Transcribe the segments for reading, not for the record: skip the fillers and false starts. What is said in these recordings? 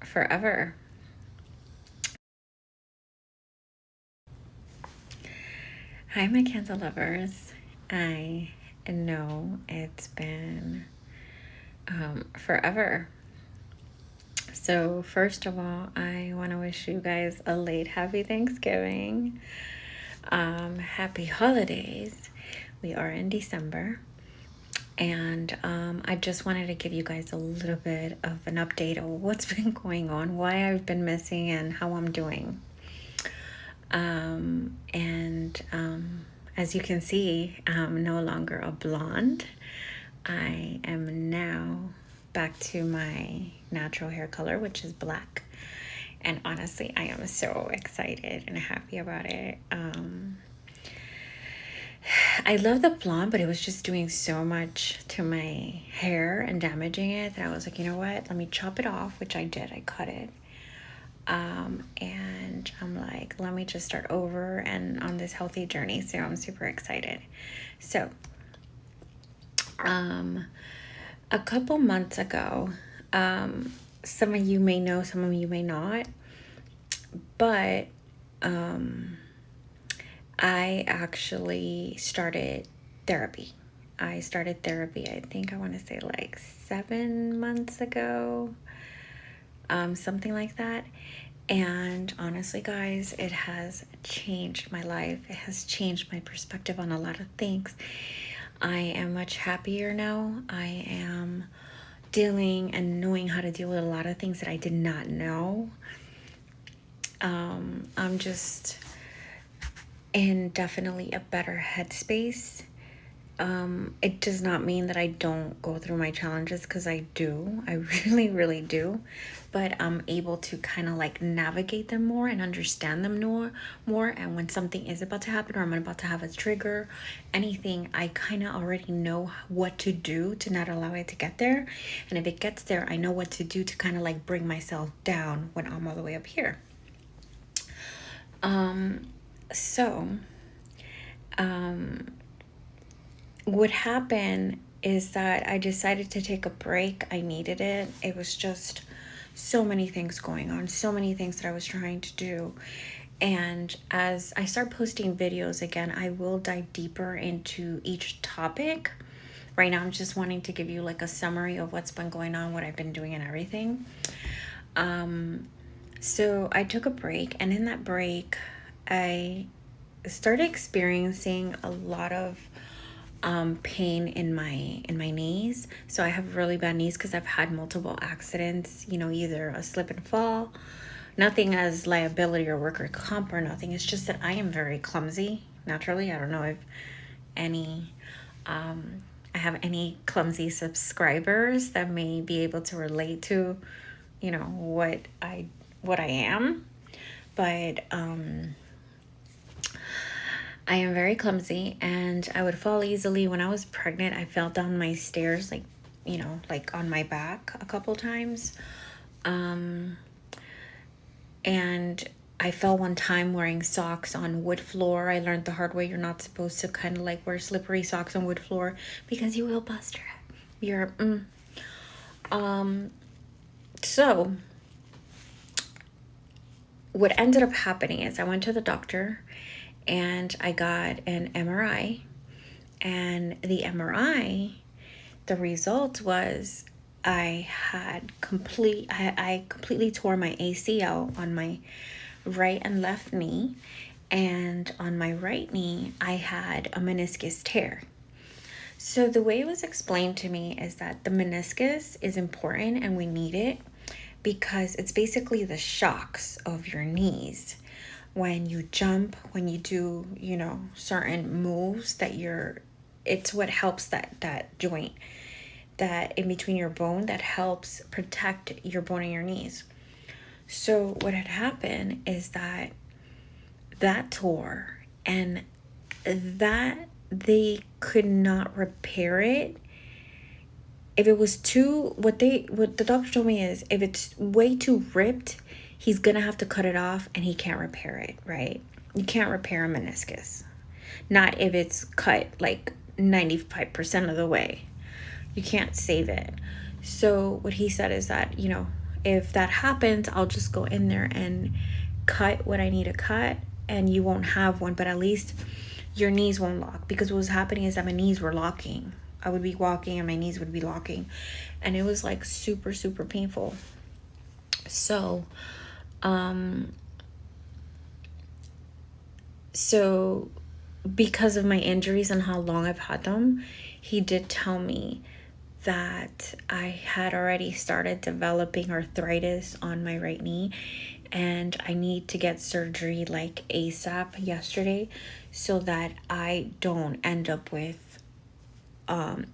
forever. Hi, my candle lovers. I know it's been forever. So, first of all, I want to wish you guys a late happy Thanksgiving. Happy holidays. We are in December. And I just wanted to give you guys a little bit of an update on what's been going on, why I've been missing, and how I'm doing. As you can see, I'm no longer a blonde. I am now back to my natural hair color, which is black. And honestly, I am so excited and happy about it. I love the blonde, but it was just doing so much to my hair and damaging it that I was like, you know what? Let me chop it off, which I did. I cut it. And I'm like, let me just start over and on this healthy journey. So I'm super excited. So, a couple months ago, some of you may know, some of you may not, but I actually started therapy. I started therapy, I think I want to say like 7 months ago, something like that. And honestly, guys, it has changed my life. It has changed my perspective on a lot of things. I am much happier now. I am dealing and knowing how to deal with a lot of things that I did not know. I'm just in definitely a better headspace. It does not mean that I don't go through my challenges, because I do. I really, really do. But I'm able to kind of like navigate them more and understand them more. And when something is about to happen, or I'm about to have a trigger, anything, I kind of already know what to do to not allow it to get there. And if it gets there, I know what to do to kind of like bring myself down when I'm all the way up here. What happened is that I decided to take a break. I needed it. It was just so many things going on, so many things that I was trying to do. And as I start posting videos again, I will dive deeper into each topic. Right now, I'm just wanting to give you like a summary of what's been going on, what I've been doing, and everything. So I took a break, and in that break, I started experiencing a lot of pain in my knees. So I have really bad knees because I've had multiple accidents, either a slip and fall, nothing as liability or worker comp or nothing. It's just that I am very clumsy naturally. I don't know if any I have any clumsy subscribers that may be able to relate to what I am. But I am very clumsy, and I would fall easily. When I was pregnant, I fell down my stairs, like on my back a couple times. And I fell one time wearing socks on wood floor. I learned the hard way. You're not supposed to kind of like wear slippery socks on wood floor because you will bust your So what ended up happening is I went to the doctor and I got an MRI, and the MRI, the result was I completely tore my ACL on my right and left knee, and on my right knee I had a meniscus tear. So the way it was explained to me is that the meniscus is important and we need it because it's basically the shocks of your knees. When you jump, when you do, certain moves it's what helps that joint, that in between your bone, that helps protect your bone in your knees. So what had happened is that tore, and that they could not repair it. If it was what the doctor told me is, if it's way too ripped, he's gonna have to cut it off, and he can't repair it, right? You can't repair a meniscus. Not if it's cut like 95% of the way. You can't save it. So what he said is that, if that happens, I'll just go in there and cut what I need to cut, and you won't have one, but at least your knees won't lock. Because what was happening is that my knees were locking. I would be walking and my knees would be locking, and it was like super, super painful. So, so because of my injuries and how long I've had them, he did tell me that I had already started developing arthritis on my right knee, and I need to get surgery like ASAP yesterday, so that I don't end up with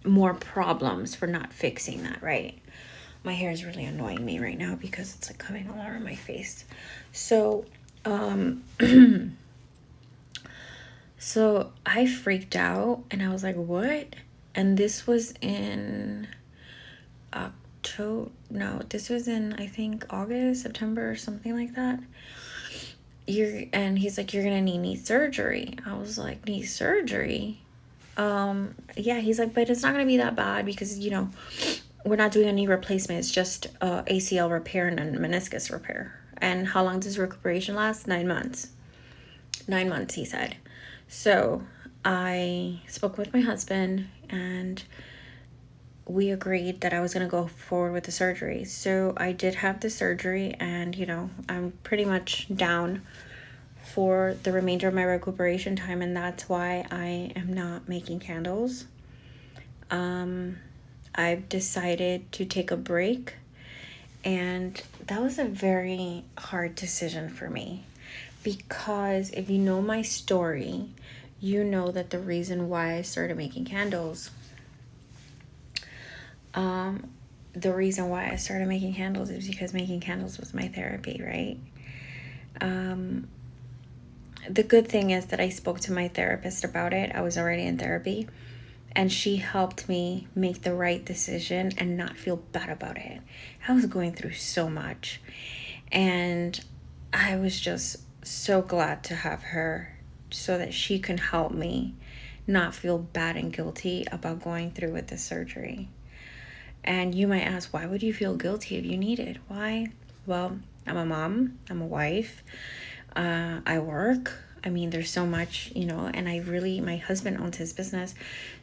more problems for not fixing that, right? My hair is really annoying me right now because it's like coming all over my face. So so I freaked out and I was like, what? And this was in this was in, I think, August, September, or something like that. And he's like, you're gonna need knee surgery. I was like, knee surgery? Yeah, he's like, but it's not gonna be that bad because, we're not doing a knee replacement. It's just ACL repair and a meniscus repair. And how long does recuperation last? 9 months. 9 months, he said. So I spoke with my husband and we agreed that I was going to go forward with the surgery. So I did have the surgery, and, I'm pretty much down for the remainder of my recuperation time, and that's why I am not making candles. I've decided to take a break, and that was a very hard decision for me, because if you know my story, you know that the reason why I started making candles, the reason why I started making candles is because making candles was my therapy, right? The good thing is that I spoke to my therapist about it. I was already in therapy, and she helped me make the right decision and not feel bad about it. I was going through so much, and I was just so glad to have her so that she can help me not feel bad and guilty about going through with the surgery. And you might ask, why would you feel guilty if you need it? Why? Well, I'm a mom, I'm a wife, I work. I mean, there's so much, and my husband owns his business.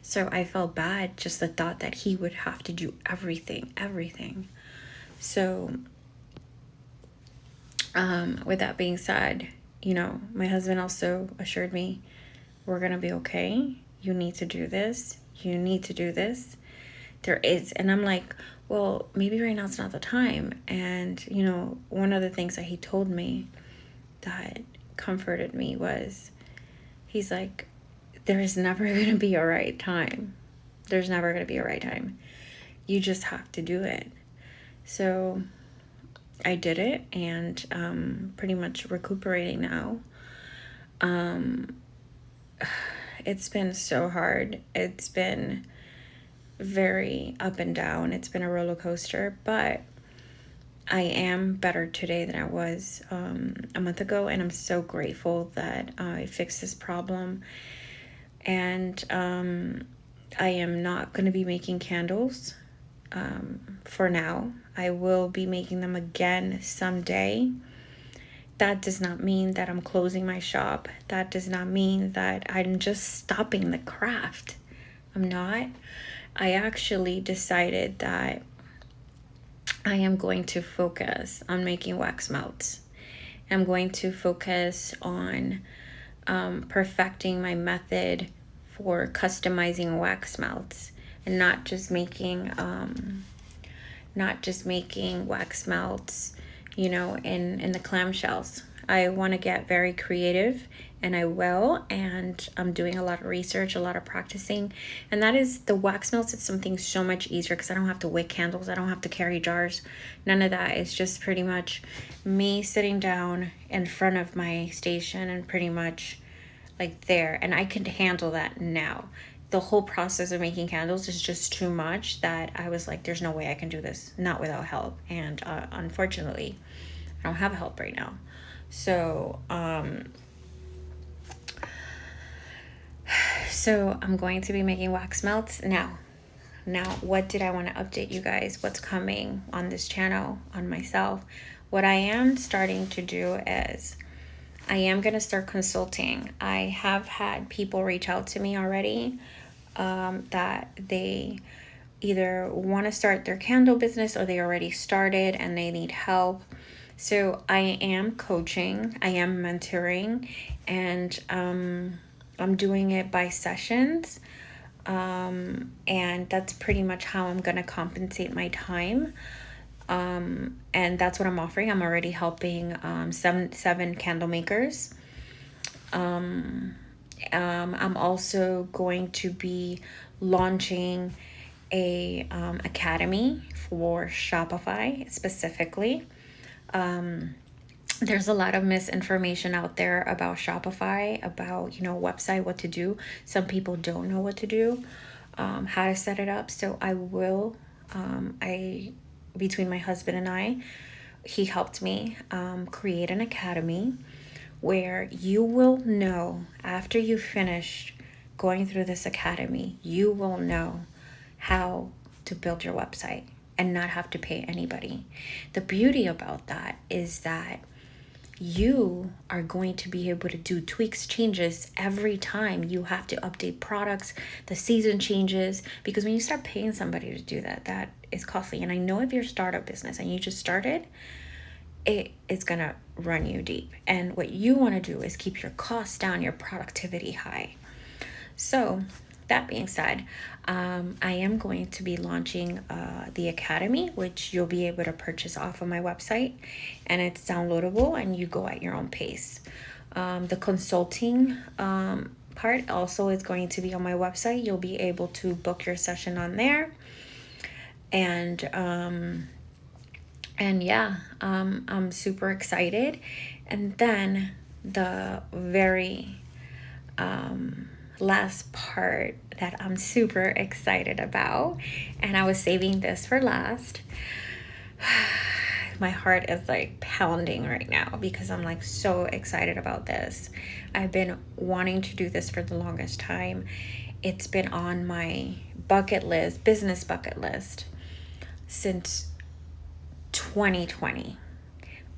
So I felt bad, just the thought that he would have to do everything. So, with that being said, my husband also assured me, we're going to be okay. You need to do this. You need to do this. And I'm like, well, maybe right now it's not the time. And, one of the things that he told me that comforted me was, he's like, there is never going to be a right time. There's never going to be a right time. You just have to do it. So I did it, and pretty much recuperating now. It's been so hard. It's been very up and down. It's been a roller coaster, but I am better today than I was a month ago, and I'm so grateful that I fixed this problem. And I am not going to be making candles for now. I will be making them again someday. That does not mean that I'm closing my shop. That does not mean that I'm just stopping the craft. I'm not. I actually decided that I am going to focus on making wax melts. I'm going to focus on perfecting my method for customizing wax melts, and not just making wax melts, in the clamshells. I want to get very creative, and I will, and I'm doing a lot of research, a lot of practicing, and that is the wax melts. It's something so much easier because I don't have to wick candles, I don't have to carry jars, none of that. It's just pretty much me sitting down in front of my station and pretty much like there, and I can handle that now. The whole process of making candles is just too much that I was like, there's no way I can do this, not without help. And unfortunately, I don't have help right now. So I'm going to be making wax melts. Now, Now, what did I want to update you guys? What's coming on this channel, on myself? What I am starting to do is I am going to start consulting. I have had people reach out to me already that they either want to start their candle business or they already started and they need help. So I am coaching, I am mentoring, and I'm doing it by sessions. And that's pretty much how I'm going to compensate my time. And that's what I'm offering. I'm already helping seven candle makers. I'm also going to be launching a academy for Shopify specifically. There's a lot of misinformation out there about Shopify, about, website, what to do. Some people don't know what to do, how to set it up. So I will, between my husband and I, he helped me create an academy where you will know after you finish going through this academy, you will know how to build your website and not have to pay anybody. The beauty about that is that you are going to be able to do tweaks, changes every time you have to update products, the season changes, because when you start paying somebody to do that, that is costly. And I know if you're a startup business and you just started, it's gonna run you deep. And what you want to do is keep your costs down, your productivity high. So that being said, I am going to be launching the Academy, which you'll be able to purchase off of my website, and it's downloadable and you go at your own pace. The consulting part also is going to be on my website. You'll be able to book your session on there. And yeah, I'm super excited. And then the very last part that I'm super excited about, and I was saving this for last. My heart is like pounding right now because I'm like so excited about this. I've been wanting to do this for the longest time. It's been on my bucket list, business bucket list, since 2020,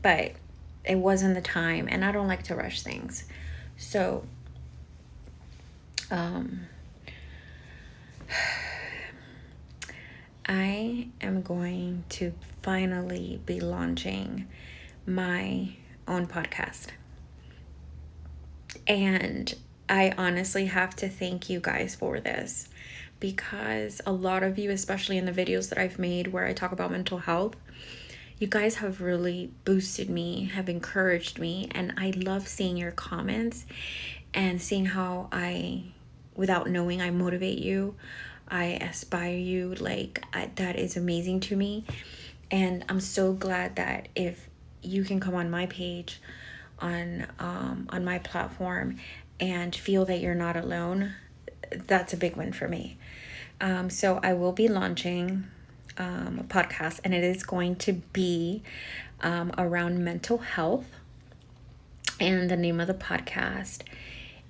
but it wasn't the time, and I don't like to rush things. So I am going to finally be launching my own podcast. And I honestly have to thank you guys for this, because a lot of you, especially in the videos that I've made where I talk about mental health, you guys have really boosted me, have encouraged me, and I love seeing your comments and seeing how without knowing, I motivate you, I aspire you. That is amazing to me. And I'm so glad that if you can come on my page, on my platform, and feel that you're not alone, that's a big win for me. So I will be launching a podcast, and it is going to be around mental health. And the name of the podcast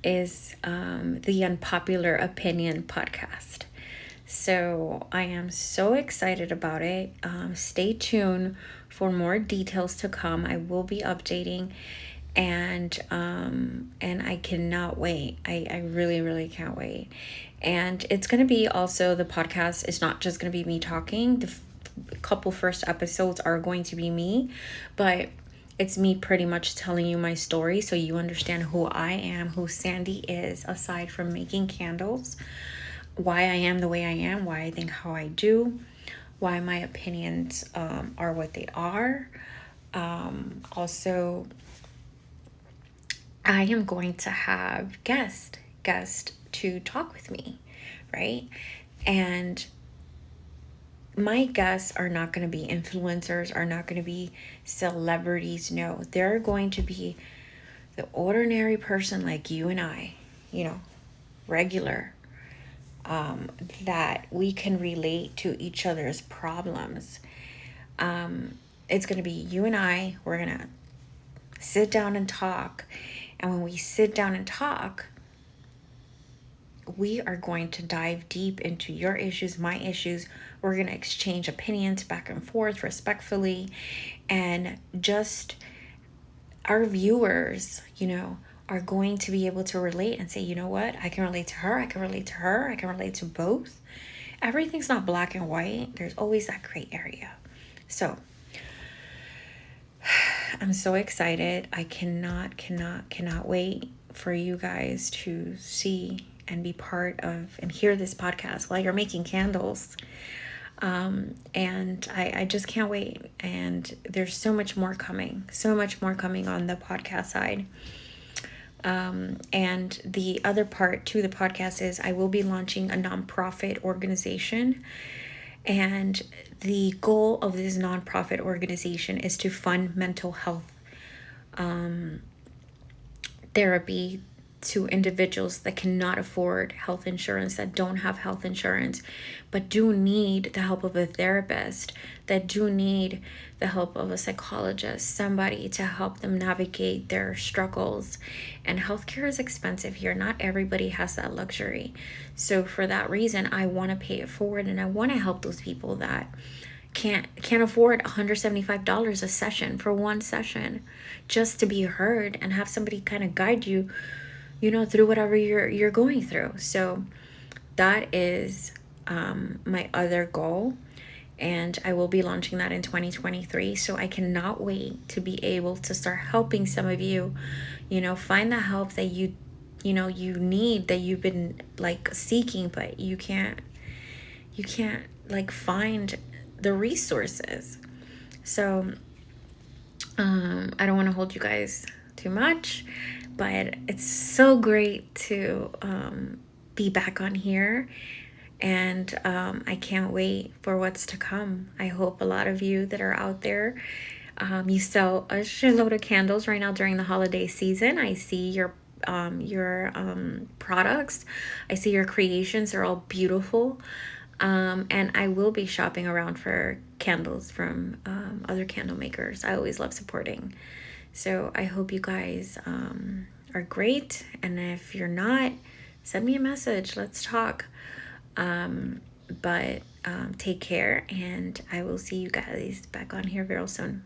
is the Unpopular Opinion Podcast. So I am so excited about it. Stay tuned for more details to come. I will be updating, and I cannot wait. I really, really can't wait. And it's going to be also, the podcast is not just going to be me talking. The couple first episodes are going to be me, but it's me pretty much telling you my story so you understand who I am, who Sandy is, aside from making candles, why I am the way I am, why I think how I do, why my opinions are what they are. Also, I am going to have guests to talk with me, right? And my guests are not going to be influencers, are not going to be celebrities. No, they're going to be the ordinary person like you and I, regular, that we can relate to each other's problems. It's going to be you and I. We're going to sit down and talk. And when we sit down and talk, we are going to dive deep into your issues, my issues. We're going to exchange opinions back and forth respectfully, and just our viewers, are going to be able to relate and say, you know what, I can relate to her, I can relate to her, I can relate to both. Everything's not black and white. There's always that gray area. So I'm so excited. I cannot wait for you guys to see and be part of and hear this podcast while you're making candles. And I just can't wait. And there's so much more coming on the podcast side. And the other part to the podcast is I will be launching a nonprofit organization. And the goal of this nonprofit organization is to fund mental health therapy to individuals that cannot afford health insurance, that don't have health insurance, but do need the help of a therapist, that do need the help of a psychologist, somebody to help them navigate their struggles. And healthcare is expensive here. Not everybody has that luxury. So for that reason, I want to pay it forward, and I want to help those people that can't afford $175 a session for one session, just to be heard and have somebody kind of guide you, through whatever you're going through. So that is my other goal, and I will be launching that in 2023. So I cannot wait to be able to start helping some of you, find the help that you need, that you've been seeking, but you can't find the resources. So I don't want to hold you guys too much, but it's so great to be back on here, and I can't wait for what's to come. I hope a lot of you that are out there, you sell a shitload of candles right now during the holiday season. I see your products. I see your creations are all beautiful. And I will be shopping around for candles from other candle makers. I always love supporting. So I hope you guys are great. And if you're not, send me a message. Let's talk. But take care, and I will see you guys back on here real soon.